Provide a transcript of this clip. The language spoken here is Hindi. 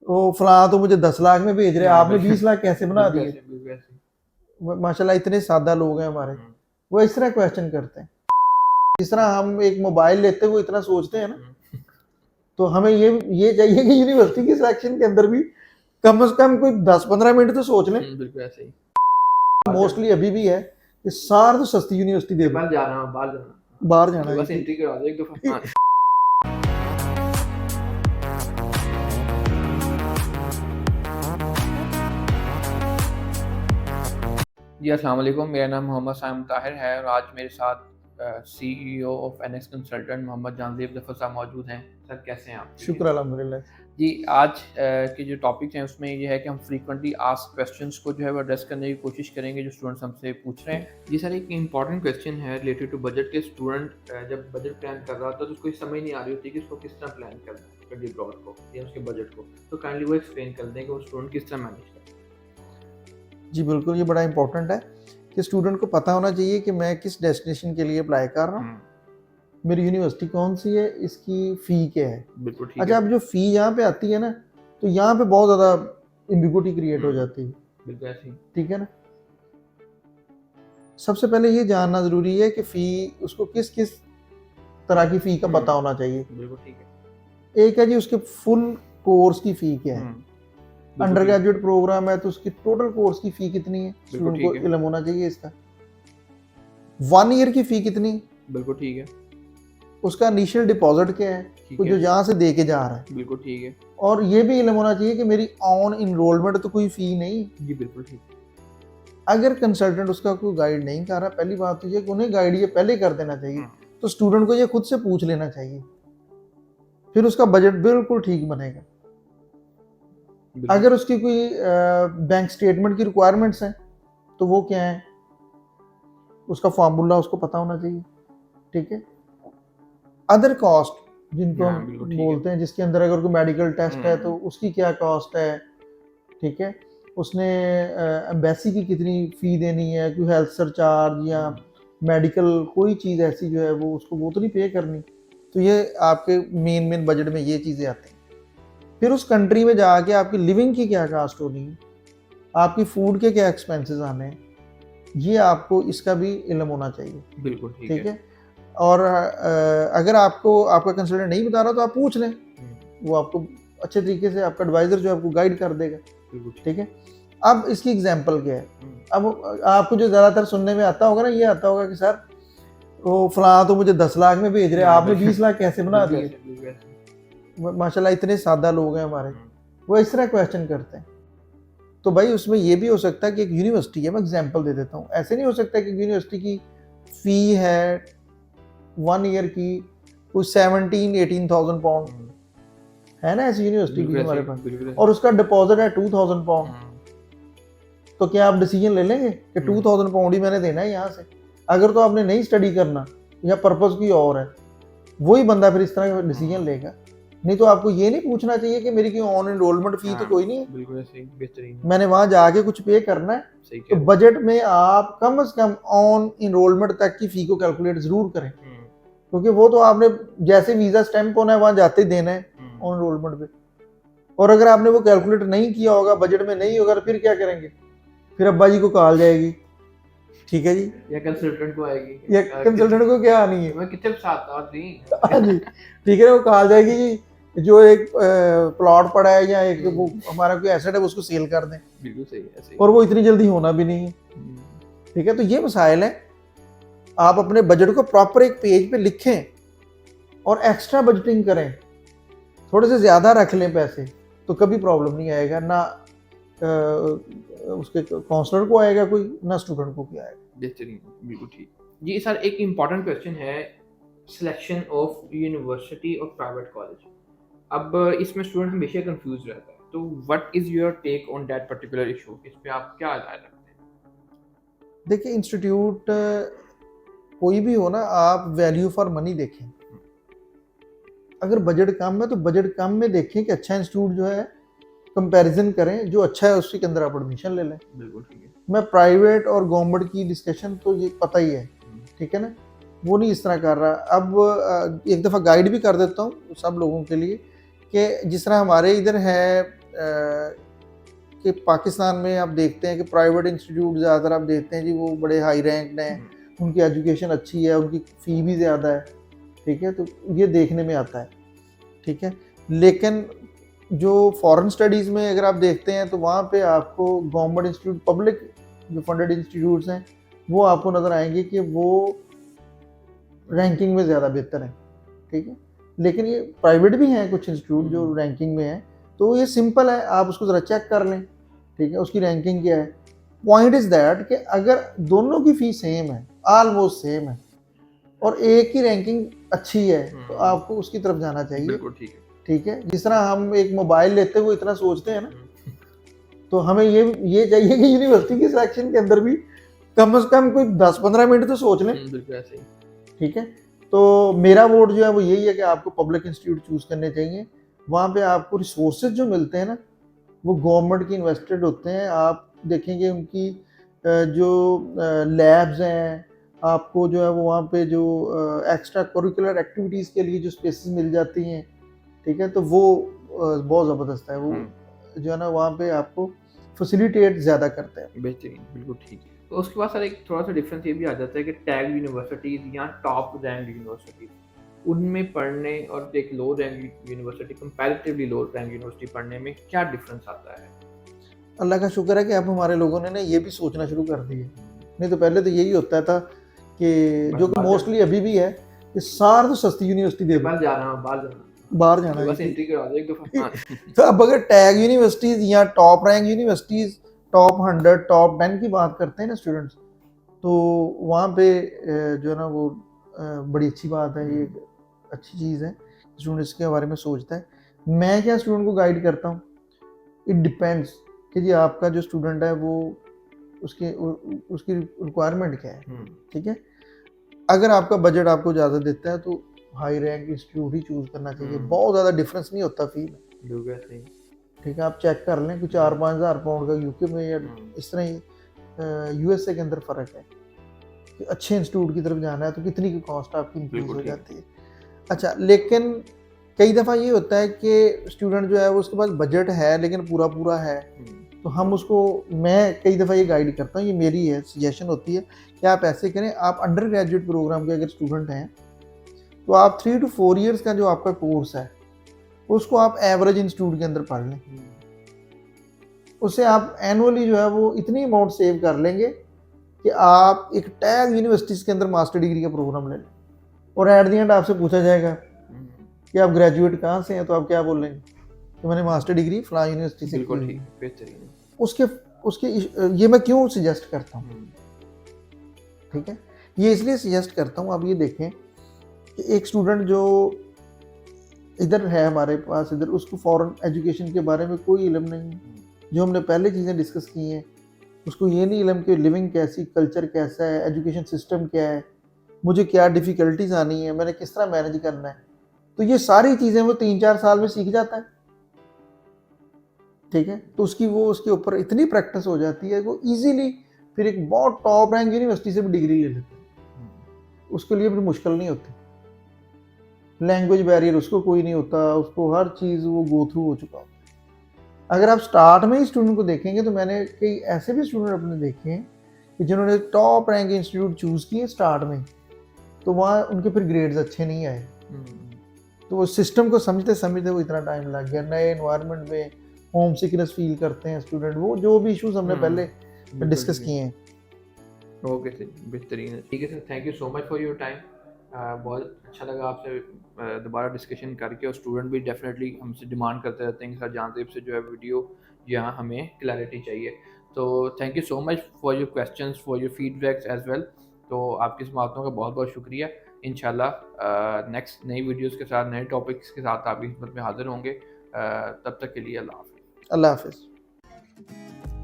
वो फलां तो मुझे 10 लाख में भेज रहे हैं, आपने 20 लाख कैसे बना बिल्कुल दिए? ऐसे, बिल्कुल ऐसे। माशाल्लाह इतने सादा लोग हैं हमारे, हम्म, वो इस तरह क्वेश्चन करते हैं। जिस तरह हम एक मोबाइल लेते हैं वो इतना सोचते हैं ना, हम्म, तो हमें ये चाहिए कि यूनिवर्सिटी की सिलेक्शन के अंदर भी कम से कम कोई 10-15 मिनट तो सोच लें। बिल्कुल ऐसे ही। बाहर जाना मोस्टली अभी भी है कि सार तो सस्ती यूनिवर्सिटी कि दे दो, बाहर जाना, बाहर जाना, हाँ। बाहर जाना तो है बस कि एंट्री करवा दो एक दफा, हाँ। जी अस्सलाम वालेकुम, मेरा नाम मोहम्मद साइम ताहिर है और आज मेरे साथ CEO of NX consultant Mohammad Jahanzeb Zafar साहब मौजूद हैं। सर कैसे हैं आप? ठीक शुक्र है अल्हम्दुलिल्लाह। जी। आज के जो टॉपिक्स हैं उसमें ये है कि हम फ्रीक्वेंटली आस्क्ड क्वेश्चंस को जो है वो एड्रेस करने की कोशिश करेंगे जो स्टूडेंट्स हमसे पूछ रहे हैं। जी सर, एक इंपॉर्टेंट क्वेश्चन है रिलेटेड टू बजट के स्टूडेंट जब बजट प्लान कर रहा होता है तो उसको समझ नहीं आ रही होती कि उसको किस तरह प्लान करना है स्टडी अब्रॉड को या उसके बजट को। तो काइंडली वो एक्सप्लेन कर दें कि वो स्टूडेंट किस तरह मैनेज करता जी बिल्कुल, ये बड़ा इंपॉर्टेंट है कि स्टूडेंट को पता होना चाहिए कि मैं किस डेस्टिनेशन के लिए अप्लाई कर रहा हूँ, है। मेरी यूनिवर्सिटी कौन सी है, इसकी फ़ी क्या है। बिल्कुल ठीक अच्छा, है। अब जो फ़ी यहाँ पे आती है ना, तो यहाँ पे बहुत ज़्यादा एम्बिगुइटी क्रिएट हो जाती है, बिल्कुल ऐसे ही। ठीक है ना? सबसे पहले ये जानना ज़रूरी है कि फ़ी उसको किस-किस तरह की फ़ी का पता होना चाहिए। बिल्कुल ठीक है। एक है जी उसके फुल कोर्स की फ़ी क्या है। बिल्कुल अंडर ठीक है। ग्रेजुएट प्रोग्राम है तो उसकी टोटल कोर्स की फ़ी कितनी है, बिल्कुल स्टूडेंट को ठीक है। इल्म होना चाहिए इसका। 1 ईयर की फ़ी कितनी, बिल्कुल ठीक है। उसका इनिशियल डिपॉज़िट क्या है, ठीक वो है। जो यहाँ से दे के जा रहा है। बिल्कुल ठीक है। और ये भी इल्म होना चाहिए कि मेरी ऑन एनरोलमेंट तो कोई फ़ी नहीं। जी बिल्कुल ठीक है। अगर कंसल्टेंट उसका कोई गाइड नहीं कर रहा, पहली बात तो ये कि उन्हें गाइड ये पहले कर देना चाहिए। तो स्टूडेंट को ये खुद से पूछ लेना चाहिए, फिर उसका बजट बिल्कुल ठीक बनेगा। बिल्कुल अगर उसकी कोई बैंक स्टेटमेंट की रिक्वायरमेंट्स हैं, तो वो क्या है, उसका फार्मूला उसको पता होना चाहिए, ठीक है। अदर कॉस्ट जिनको हाँ, हम बिल्कुल ठीक है। बोलते हैं, जिसके अंदर अगर कोई मेडिकल टेस्ट है तो उसकी क्या कॉस्ट है, ठीक है। उसने एम्बेसी की कितनी फ़ी देनी है, कोई हेल्थ सरचार्ज या मेडिकल कोई चीज़ ऐसी जो है वो उसको वो तो नहीं पे करनी। तो ये आपके मेन बजट में ये चीज़ें आती हैं। फिर उस कंट्री में जाके आपकी लिविंग की क्या कास्ट होनी है, आपकी फूड के क्या एक्सपेंसेस आने हैं, ये आपको इसका भी इल्म होना चाहिए, बिल्कुल ठीक ठीक है। है। और अगर आपको आपका कंसल्टेंट नहीं बता रहा तो आप पूछ लें, वो आपको अच्छे तरीके से आपका एडवाइज़र जो है आपको गाइड कर देगा, बिल्कुल ठीक ठीक है। अब इसकी एग्जांपल क्या है? है। अब आपको जो ज़्यादातर सुनने में आता होगा ना, ये आता होगा कि सर वो फलां तो मुझे 10 लाख में भेज रहे हैं, हाँ, आपने 20 लाख कैसे बना बिल्कुल दिए? ऐसे, बिल्कुल ऐसे। माशाल्लाह इतने सादा लोग हैं हमारे, वो इस तरह क्वेश्चन करते हैं। तो भाई उसमें ये भी हो सकता है कि एक यूनिवर्सिटी है, मैं एग्जांपल दे देता हूँ। ऐसे नहीं हो सकता कि यूनिवर्सिटी की फ़ी है 1 ईयर की कोई 17-18,000 पाउंड, है ना ऐसी यूनिवर्सिटी भी बिल्कुल ऐसे, हमारे पास, बिल्कुल और ऐसे। उसका डिपॉज़िट है 2,000 पाउंड। तो क्या आप डिसीजन ले लेंगे कि 2000 पाउंड ही मैंने देना है यहाँ से? अगर तो आपने नहीं स्टडी करना या पर्पस कोई और है, वही बंदा फिर इस तरह का डिसीजन लेगा। नहीं तो आपको ये नहीं पूछना चाहिए कि मेरी कोई ऑन एनरोलमेंट फी तो कोई नहीं है, बिल्कुल ऐसे ही, बेहतरीन। मैंने वहाँ जाके कुछ पे करना है। सही तो कह रहे बजट में आप कम से कम ऑन एनरोलमेंट तक की फी को कैलकुलेट जरूर करें, क्योंकि वो तो आपने जैसे वीजा स्टैंप होना है वहाँ जाते ही देना है ऑन एनरोलमेंट पे। और अगर आपने वो कैलकुलेट नहीं किया होगा, बजट में नहीं होगा, तो फिर क्या करेंगे? फिर अब्बा जी को कॉल जाएगी, ठीक है जी, या कंसल्टेंट को आएगी, या कंसल्टेंट को क्या आनी है? मैं कितने साथ और थी। हाँ जी, ठीक है, वो कॉल जाएगी जी, जो एक प्लॉट पड़ा है या एक वो हमारा कोई एसेट है उसको सेल कर दें, बिल्कुल सही है, ऐसे ही। और वो इतनी जल्दी होना भी नहीं है, ठीक है। तो ये मसाइल है, आप अपने बजट को प्रॉपर एक पेज पे लिखें और एक्स्ट्रा बजटिंग करें, थोड़े से ज़्यादा रख लें पैसे, तो कभी प्रॉब्लम नहीं आएगा ना। उसके काउंसलर को आएगा कोई, ना स्टूडेंट को क्या आएगा। बेहतरीन, बिल्कुल ठीक। जी सर, एक इम्पॉर्टेंट क्वेश्चन है सिलेक्शन ऑफ यूनिवर्सिटी और प्राइवेट कॉलेज। अब इसमें स्टूडेंट हमेशा कंफ्यूज रहता है, तो what is your take on that particular issue? इस पे आप क्या राय रखते हैं? देखिए, इंस्टीट्यूट कोई भी हो ना, आप वैल्यू फॉर मनी देखें। अगर बजट कम है तो बजट कम में देखें कि अच्छा इंस्टीट्यूट जो है, कंपैरिजन करें, जो अच्छा है उसके अंदर आप एडमिशन ले लें। बिल्कुल ठीक है। मैं प्राइवेट और गवर्नमेंट की डिस्कशन तो ये पता ही है, ठीक है ना, वो नहीं इस तरह कर रहा। अब एक दफ़ा गाइड भी कर देता हूँ सब लोगों के लिए कि जिस तरह हमारे इधर है कि पाकिस्तान में आप देखते हैं कि प्राइवेट इंस्टीट्यूट ज़्यादातर आप देखते हैं जी वो बड़े हाई रैंक्ड हैं, उनकी एजुकेशन अच्छी है, उनकी फ़ी भी ज़्यादा है, ठीक है, तो ये देखने में आता है, ठीक है। लेकिन जो फॉरेन स्टडीज़ में अगर आप देखते हैं तो वहाँ पे आपको गवर्नमेंट इंस्टीट्यूट, पब्लिक जो फंडेड इंस्टीट्यूट्स हैं, वो आपको नज़र आएंगे कि वो रैंकिंग में ज़्यादा बेहतर हैं, ठीक है। लेकिन ये प्राइवेट भी हैं कुछ इंस्टीट्यूट जो रैंकिंग में हैं, तो ये सिंपल है, आप उसको ज़रा चेक कर लें, ठीक है, उसकी रैंकिंग क्या है। पॉइंट इज़ दैट कि अगर दोनों की फ़ी सेम है, ऑलमोस्ट सेम है, और एक की रैंकिंग अच्छी है, तो आपको उसकी तरफ जाना चाहिए, बिल्कुल ठीक है। ठीक है। जिस तरह हम एक मोबाइल लेते हुए इतना सोचते हैं ना, तो हमें ये चाहिए कि यूनिवर्सिटी के सेक्शन के अंदर भी कम से कम कोई 10-15 मिनट तो सोच लें, बिल्कुल ऐसे ही। ठीक है। तो मेरा वोट जो है वो यही है कि आपको पब्लिक इंस्टीट्यूट चूज़ करने चाहिए। वहाँ पे आपको रिसोर्सेज जो मिलते हैं ना, वो गवर्नमेंट की इन्वेस्टेड होते हैं। आप देखेंगे उनकी जो लैब्स हैं, आपको जो है वो वहाँ पे जो एक्स्ट्रा करिकुलर एक्टिविटीज़ के लिए जो स्पेसेस मिल जाती हैं, ठीक है, तो वो बहुत ज़बरदस्त है। वो जो है ना वहाँ पे आपको फैसिलिटेट ज़्यादा करते हैं। बेहतरीन, बिल्कुल ठीक है। तो उसके बाद सर एक थोड़ा-सा डिफरेंस ये भी आ जाता है कि टैग यूनिवर्सिटीज़ या टॉप रैंक यूनिवर्सिटीज़, उनमें पढ़ने और एक लो रैंक यूनिवर्सिटी, कंपैरेटिवली लो रैंक यूनिवर्सिटी पढ़ने में क्या डिफरेंस आता है? अल्लाह का शुक्र है कि अब हमारे लोगों ने ना ये भी सोचना शुरू कर दिया। नहीं तो पहले तो यही होता था कि जो कि मोस्टली अभी भी है कि सार तो सस्ती यूनिवर्सिटी दे दो, बाहर जा रहा हूँ, बाहर जाना, बाहर जाना बस है। एंट्री करा दो एक दफ़ा। हाँ। तो अब अगर टैग यूनिवर्सिटीज़ या top rank universities, top 100, top 10 की बात करते हैं ना स्टूडेंट्स, तो वहाँ पे जो है ना वो बड़ी अच्छी बात है, ये अच्छी चीज़ है, स्टूडेंट इसके बारे में सोचता है। मैं क्या स्टूडेंट को गाइड करता हूँ, इट डिपेंड्स कि जी आपका जो स्टूडेंट है वो उसकी रिक्वायरमेंट क्या है, ठीक है। अगर आपका बजट आपको ज़्यादा देता है तो हाई रैंक इंस्टीट्यूट ही चूज़ करना चाहिए। बहुत ज़्यादा डिफरेंस नहीं होता फी में, ठीक है। आप चेक कर लें, कुछ 4-5 हज़ार पाउंड का यूके में या इस तरह ही यूएसए के अंदर फ़र्क है कि अच्छे इंस्टीट्यूट की तरफ जाना है तो कितनी की कॉस्ट आपकी इंक्रीज हो जाती है। अच्छा, लेकिन कई दफ़ा ये होता है कि स्टूडेंट जो है वो उसके पास बजट है लेकिन पूरा है, तो हम उसको, मैं कई दफ़ा ये गाइड करता हूँ, ये मेरी है सजेशन होती है कि आप ऐसे करें, आप अंडर ग्रेजुएट प्रोग्राम के अगर स्टूडेंट हैं तो आप 3 to 4 ईयर्स का जो आपका कोर्स है उसको आप एवरेज इंस्टीट्यूट के अंदर पढ़ लें। उससे आप एनुअली जो है वो इतनी अमाउंट सेव कर लेंगे कि आप एक टैग यूनिवर्सिटीज़ के अंदर मास्टर डिग्री का प्रोग्राम ले लें, और एट द एंड आपसे पूछा जाएगा कि आप ग्रेजुएट कहाँ से हैं, तो आप क्या बोलेंगे कि मैंने मास्टर डिग्री फलां यूनिवर्सिटी से की हुई है। बेहतरीन। उसके उसके ये मैं क्यों सजेस्ट करता हूँ, ठीक है, ये इसलिए सजेस्ट करता हूँ। आप ये देखें कि एक स्टूडेंट जो इधर है हमारे पास, इधर उसको फॉरेन एजुकेशन के बारे में कोई इल्म नहीं है, जो हमने पहले चीज़ें डिस्कस की हैं, उसको ये नहीं इल्म कि लिविंग कैसी, कल्चर कैसा है, एजुकेशन सिस्टम क्या है, मुझे क्या डिफ़िकल्टीज आनी है, मैंने किस तरह मैनेज करना है, तो ये सारी चीज़ें वो 3-4 साल में सीख जाता है, ठीक है। तो उसके ऊपर इतनी प्रैक्टिस हो जाती है, वो ईजिली फिर एक बहुत टॉप रैंक यूनिवर्सिटी से भी डिग्री ले लेता है। उसके लिए भी मुश्किल नहीं होती, लैंग्वेज बैरियर उसको कोई नहीं होता, उसको हर चीज़ वो गो थ्रू हो चुका होता है। अगर आप स्टार्ट में ही स्टूडेंट को देखेंगे तो मैंने कई ऐसे भी स्टूडेंट अपने देखे हैं कि जिन्होंने टॉप रैंक इंस्टीट्यूट चूज़ किए स्टार्ट में, तो वहाँ उनके फिर ग्रेड्स अच्छे नहीं आए, तो वो सिस्टम को समझते समझते वो इतना टाइम लग गया। नए एनवायरनमेंट में होम सिकनेस फील करते हैं स्टूडेंट, वो जो भी इश्यूज हमने पहले डिस्कस किए हैं। ओके सर, बेहतरीन है। ठीक है sir, thank you so much for your time. बहुत अच्छा लगा आपसे दोबारा डिस्कशन करके, और स्टूडेंट भी डेफिनेटली हमसे डिमांड करते रहते हैं कि सर जानदेब से जो है वीडियो यहाँ हमें क्लैरिटी चाहिए। तो thank you so much for your questions, for your feedbacks as well. तो आपकी इस बातों का बहुत बहुत शुक्रिया। इंशाल्लाह नेक्स्ट नई वीडियोस के साथ, नए टॉपिक्स के साथ आपकी खिदमत में हाजिर होंगे। तब तक के लिए अल्लाह हाफ़िज़। अल्लाह हाफिज़।